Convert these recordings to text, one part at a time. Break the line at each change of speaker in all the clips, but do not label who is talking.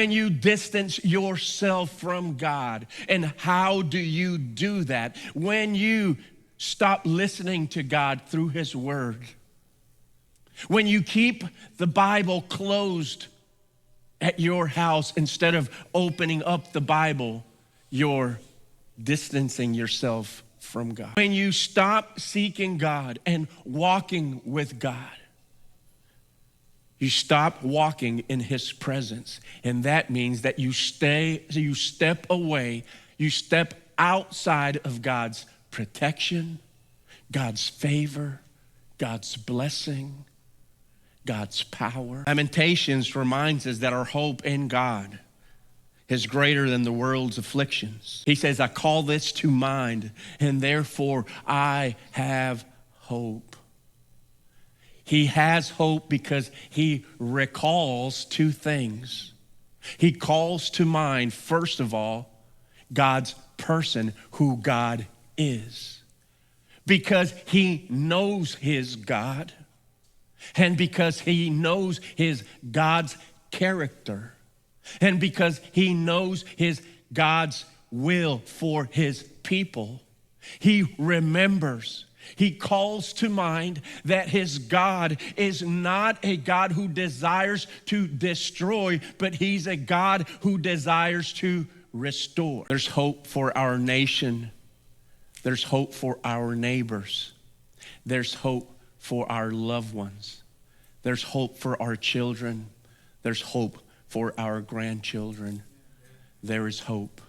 When you distance yourself from God. And how do you do that? When you stop listening to God through His Word. When you keep the Bible closed at your house instead of opening up the Bible, you're distancing yourself from God. When you stop seeking God and walking with God, you stop walking in His presence. And that means that you step away, you step outside of God's protection, God's favor, God's blessing, God's power. Lamentations reminds us that our hope in God is greater than the world's afflictions. He says, I call this to mind, and therefore I have hope. He has hope because he recalls two things. He calls to mind, first of all, God's person, who God is. Because he knows his God, and because he knows his God's character, and because he knows his God's will for his people, he remembers. He calls to mind that his God is not a God who desires to destroy, but he's a God who desires to restore. There's hope for our nation. There's hope for our neighbors. There's hope for our loved ones. There's hope for our children. There's hope for our grandchildren. There is hope.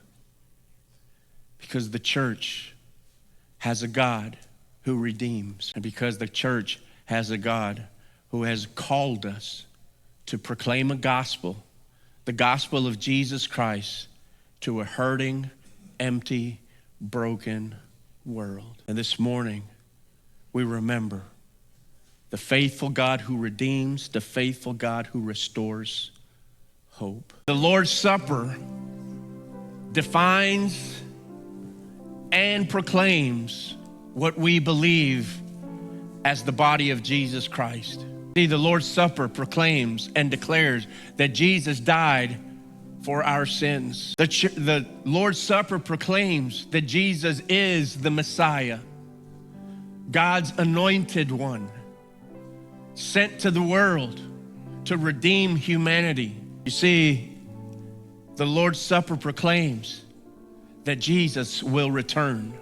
Because the church has a God who redeems. And because the church has a God who has called us to proclaim a gospel, the gospel of Jesus Christ, to a hurting, empty, broken world. And this morning, we remember the faithful God who redeems, the faithful God who restores hope. The Lord's Supper defines and proclaims what we believe as the body of Jesus Christ. See, the Lord's Supper proclaims and declares that Jesus died for our sins. The Lord's Supper proclaims that Jesus is the Messiah, God's anointed one, sent to the world to redeem humanity. You see, the Lord's Supper proclaims that Jesus will return.